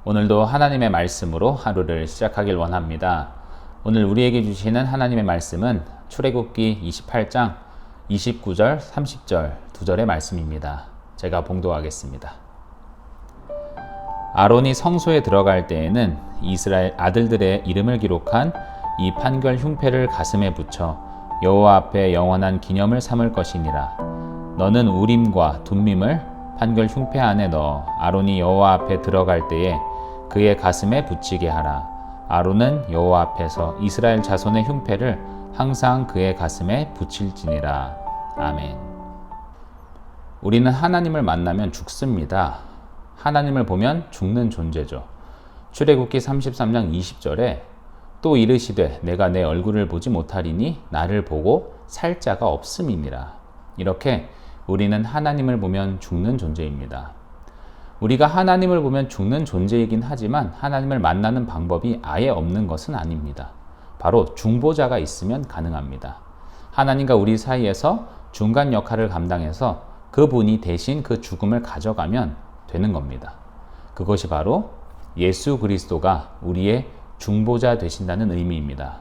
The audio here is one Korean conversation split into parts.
오늘도 하나님의 말씀으로 하루를 시작하길 원합니다. 오늘 우리에게 주시는 하나님의 말씀은 출애굽기 28장 29절, 30절 두 절의 말씀입니다. 제가 봉독하겠습니다. 아론이 성소에 들어갈 때에는 이스라엘 아들들의 이름을 기록한 이 판결 흉패를 가슴에 붙여 여호와 앞에 영원한 기념을 삼을 것이니라. 너는 우림과 둠밈을 판결 흉패 안에 넣어 아론이 여호와 앞에 들어갈 때에 그의 가슴에 붙이게 하라. 아론은 여호와 앞에서 이스라엘 자손의 흉패를 항상 그의 가슴에 붙일지니라. 아멘. 우리는 하나님을 만나면 죽습니다. 하나님을 보면 죽는 존재죠. 출애굽기 33장 20절에 또 이르시되 내가 내 얼굴을 보지 못하리니 나를 보고 살 자가 없음이니라. 이렇게 우리는 하나님을 보면 죽는 존재입니다. 우리가 하나님을 보면 죽는 존재이긴 하지만 하나님을 만나는 방법이 아예 없는 것은 아닙니다. 바로 중보자가 있으면 가능합니다. 하나님과 우리 사이에서 중간 역할을 감당해서 그분이 대신 그 죽음을 가져가면 되는 겁니다. 그것이 바로 예수 그리스도가 우리의 중보자 되신다는 의미입니다.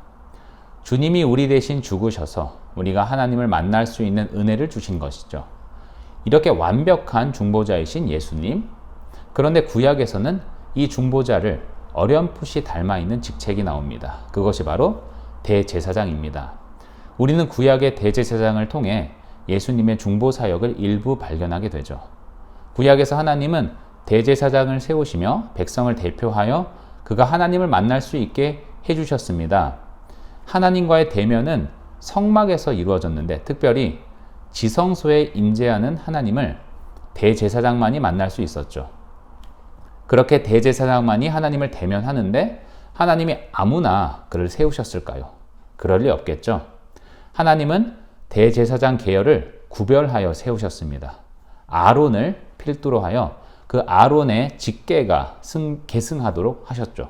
주님이 우리 대신 죽으셔서 우리가 하나님을 만날 수 있는 은혜를 주신 것이죠. 이렇게 완벽한 중보자이신 예수님, 그런데 구약에서는 이 중보자를 어렴풋이 닮아 있는 직책이 나옵니다. 그것이 바로 대제사장입니다. 우리는 구약의 대제사장을 통해 예수님의 중보 사역을 일부 발견하게 되죠. 구약에서 하나님은 대제사장을 세우시며 백성을 대표하여 그가 하나님을 만날 수 있게 해주셨습니다. 하나님과의 대면은 성막에서 이루어졌는데 특별히 지성소에 임재하는 하나님을 대제사장만이 만날 수 있었죠. 그렇게 대제사장만이 하나님을 대면하는데 하나님이 아무나 그를 세우셨을까요? 그럴 리 없겠죠. 하나님은 대제사장 계열을 구별하여 세우셨습니다. 아론을 필두로 하여 그 아론의 직계가 계승하도록 하셨죠.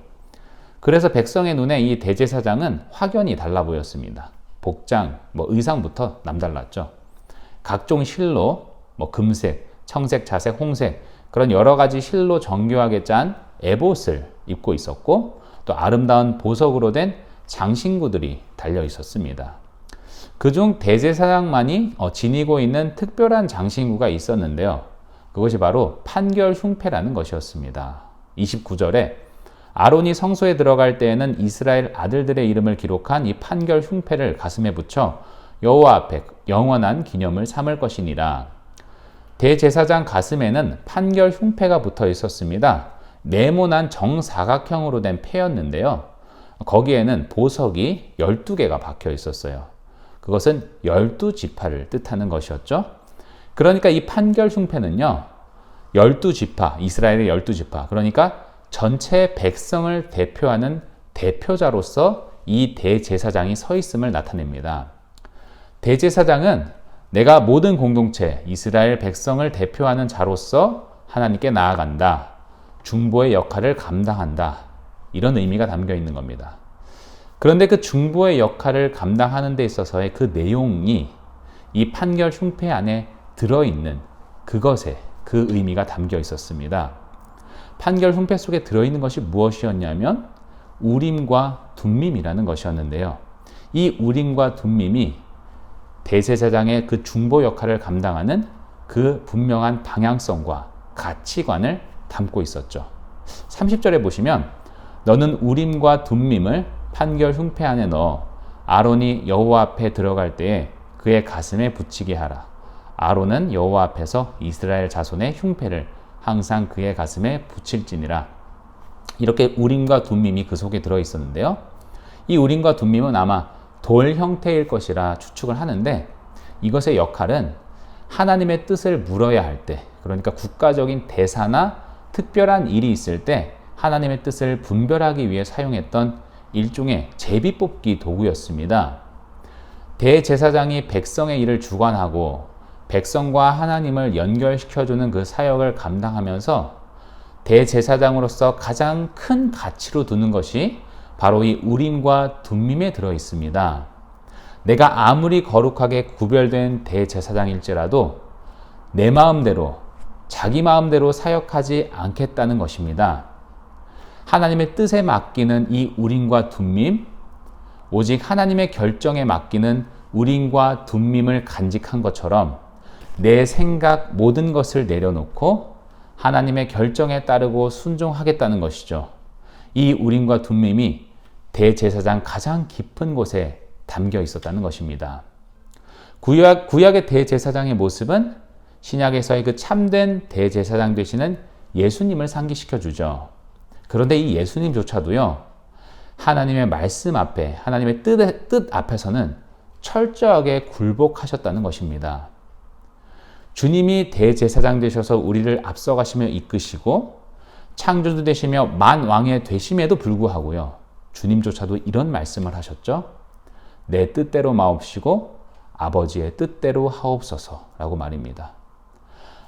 그래서 백성의 눈에 이 대제사장은 확연히 달라 보였습니다. 복장, 의상부터 남달랐죠. 각종 실로, 금색, 청색, 자색, 홍색 그런 여러 가지 실로 정교하게 짠 에봇을 입고 있었고 또 아름다운 보석으로 된 장신구들이 달려 있었습니다. 그중 대제사장만이 지니고 있는 특별한 장신구가 있었는데요. 그것이 바로 판결 흉패라는 것이었습니다. 29절에 아론이 성소에 들어갈 때에는 이스라엘 아들들의 이름을 기록한 이 판결 흉패를 가슴에 붙여 여호와 앞에 영원한 기념을 삼을 것이니라. 대제사장 가슴에는 판결 흉패가 붙어 있었습니다. 네모난 정사각형으로 된 패였는데요. 거기에는 보석이 12개가 박혀 있었어요. 그것은 12지파를 뜻하는 것이었죠. 그러니까 이 판결 흉패는요, 12지파, 이스라엘의 12지파, 그러니까 전체 백성을 대표하는 대표자로서 이 대제사장이 서 있음을 나타냅니다. 대제사장은 내가 모든 공동체, 이스라엘 백성을 대표하는 자로서 하나님께 나아간다. 중보의 역할을 감당한다. 이런 의미가 담겨 있는 겁니다. 그런데 그 중보의 역할을 감당하는 데 있어서의 그 내용이 이 판결 흉패 안에 들어있는 그것에 그 의미가 담겨 있었습니다. 판결 흉패 속에 들어있는 것이 무엇이었냐면 우림과 둠밈이라는 것이었는데요. 이 우림과 둠밈이 대제사장의 그 중보 역할을 감당하는 그 분명한 방향성과 가치관을 담고 있었죠. 30절에 보시면 너는 우림과 둠밈을 판결 흉패 안에 넣어 아론이 여호와 앞에 들어갈 때에 그의 가슴에 붙이게 하라. 아론은 여호와 앞에서 이스라엘 자손의 흉패를 항상 그의 가슴에 붙일지니라. 이렇게 우림과 둠밈이 그 속에 들어 있었는데요. 이 우림과 둠밈은 아마 돌 형태일 것이라 추측을 하는데 이것의 역할은 하나님의 뜻을 물어야 할 때, 그러니까 국가적인 대사나 특별한 일이 있을 때 하나님의 뜻을 분별하기 위해 사용했던 일종의 제비뽑기 도구였습니다. 대제사장이 백성의 일을 주관하고 백성과 하나님을 연결시켜주는 그 사역을 감당하면서 대제사장으로서 가장 큰 가치로 두는 것이 바로 이 우림과 둠밈에 들어 있습니다. 내가 아무리 거룩하게 구별된 대제사장일지라도 내 마음대로, 자기 마음대로 사역하지 않겠다는 것입니다. 하나님의 뜻에 맡기는 이 우림과 둠밈, 오직 하나님의 결정에 맡기는 우림과 둠밈을 간직한 것처럼 내 생각 모든 것을 내려놓고 하나님의 결정에 따르고 순종하겠다는 것이죠. 이 우림과 둠밈이 대제사장 가장 깊은 곳에 담겨 있었다는 것입니다. 구약의 대제사장의 모습은 신약에서의 그 참된 대제사장 되시는 예수님을 상기시켜 주죠. 그런데 이 예수님조차도요, 하나님의 말씀 앞에, 하나님의 뜻 앞에서는 철저하게 굴복하셨다는 것입니다. 주님이 대제사장 되셔서 우리를 앞서가시며 이끄시고 창조주 되시며 만왕의 되심에도 불구하고요, 주님조차도 이런 말씀을 하셨죠. 내 뜻대로 마옵시고 아버지의 뜻대로 하옵소서라고 말입니다.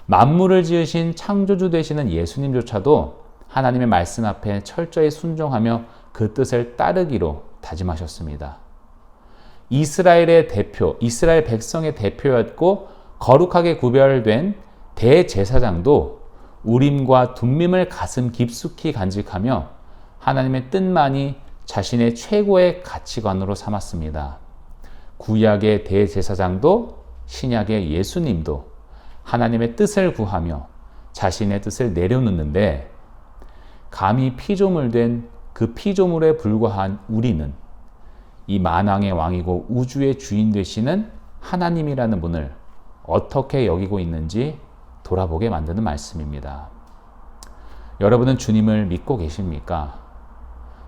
만물을 지으신 창조주 되시는 예수님조차도 하나님의 말씀 앞에 철저히 순종하며 그 뜻을 따르기로 다짐하셨습니다. 이스라엘의 대표, 이스라엘 백성의 대표였고 거룩하게 구별된 대제사장도 우림과 둠밈을 가슴 깊숙이 간직하며 하나님의 뜻만이 자신의 최고의 가치관으로 삼았습니다. 구약의 대제사장도 신약의 예수님도 하나님의 뜻을 구하며 자신의 뜻을 내려놓는데, 감히 피조물 된 그 피조물에 불과한 우리는 이 만왕의 왕이고 우주의 주인 되시는 하나님이라는 분을 어떻게 여기고 있는지 돌아보게 만드는 말씀입니다. 여러분은 주님을 믿고 계십니까?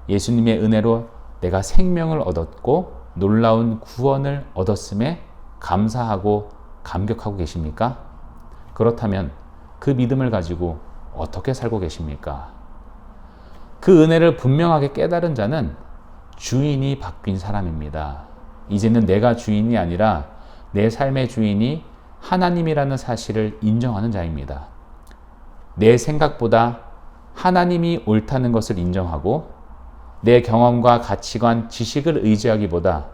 예수님의 은혜로 내가 생명을 얻었고 놀라운 구원을 얻었음에 감사하고 감격하고 계십니까? 그렇다면 그 믿음을 가지고 어떻게 살고 계십니까? 그 은혜를 분명하게 깨달은 자는 주인이 바뀐 사람입니다. 이제는 내가 주인이 아니라 내 삶의 주인이 하나님이라는 사실을 인정하는 자입니다. 내 생각보다 하나님이 옳다는 것을 인정하고 내 경험과 가치관, 지식을 의지하기보다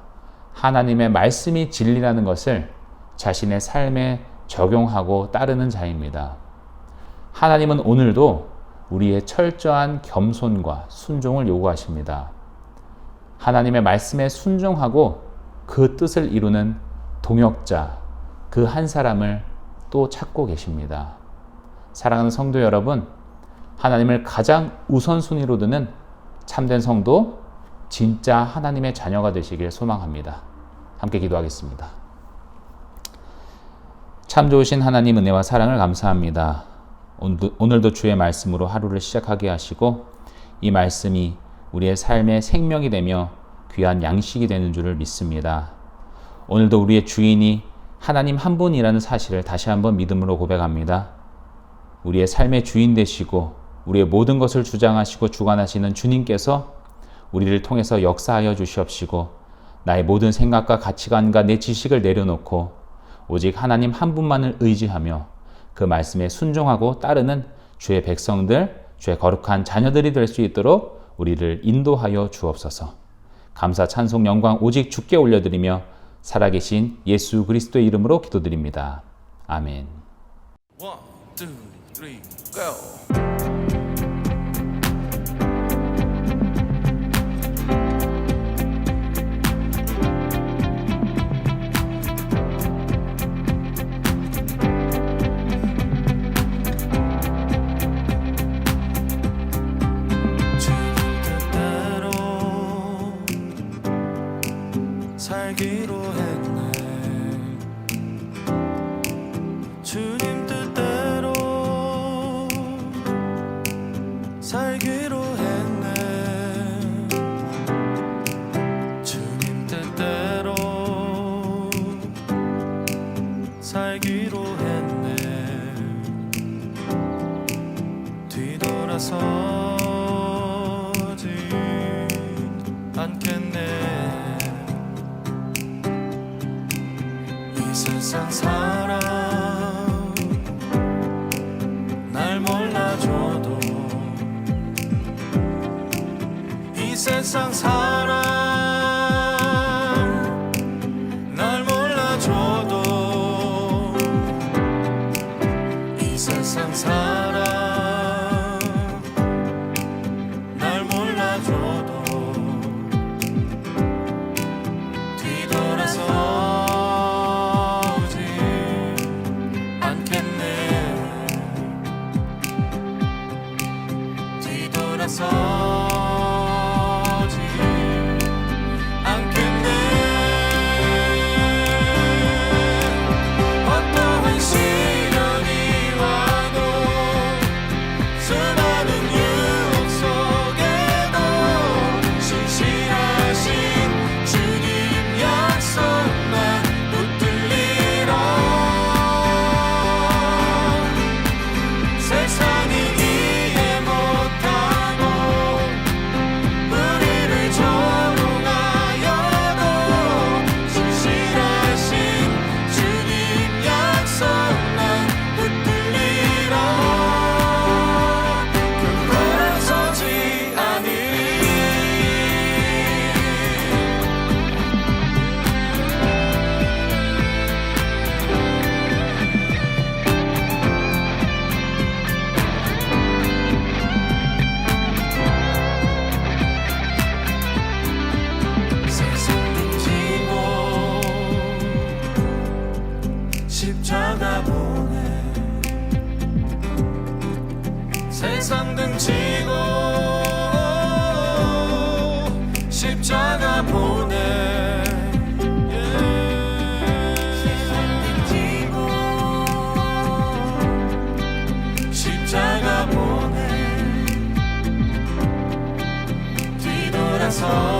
하나님의 말씀이 진리라는 것을 자신의 삶에 적용하고 따르는 자입니다. 하나님은 오늘도 우리의 철저한 겸손과 순종을 요구하십니다. 하나님의 말씀에 순종하고 그 뜻을 이루는 동역자, 그 한 사람을 또 찾고 계십니다. 사랑하는 성도 여러분, 하나님을 가장 우선순위로 두는 참된 성도, 진짜 하나님의 자녀가 되시길 소망합니다. 함께 기도하겠습니다. 참 좋으신 하나님 은혜와 사랑을 감사합니다. 오늘도 주의 말씀으로 하루를 시작하게 하시고 이 말씀이 우리의 삶의 생명이 되며 귀한 양식이 되는 줄을 믿습니다. 오늘도 우리의 주인이 하나님 한 분이라는 사실을 다시 한번 믿음으로 고백합니다. 우리의 삶의 주인 되시고 우리의 모든 것을 주장하시고 주관하시는 주님께서 우리를 통해서 역사하여 주시옵시고 나의 모든 생각과 가치관과 내 지식을 내려놓고 오직 하나님 한 분만을 의지하며 그 말씀에 순종하고 따르는 주의 백성들, 주의 거룩한 자녀들이 될 수 있도록 우리를 인도하여 주옵소서. 감사, 찬송, 영광 오직 주께 올려드리며 살아계신 예수 그리스도의 이름으로 기도드립니다. 아멘. 1, 2, 3, go! 살기로 했네. 주님 뜻대로 살기로 했네. 주님 뜻대로 살기로 했네. 뒤돌아서지 않겠네. 세상 사람 날 몰라줘도 이 세상 사람 날 몰라줘도 이 세상 사람 날 돌아서지 않겠네. 어떠한 시련이 와도 수많은 유혹 속에도 신실하신 주님 약속만 붙들리라. 세상이 이해 못하고 우리를 조롱하여도 신실하신 주님 약속만 붙들리라. 돌아서지 않으리. 세상 등지고 십자가 보내. 세상 등지고 십자가 보내. 세상 등지고 십자가 보내. 뒤돌아서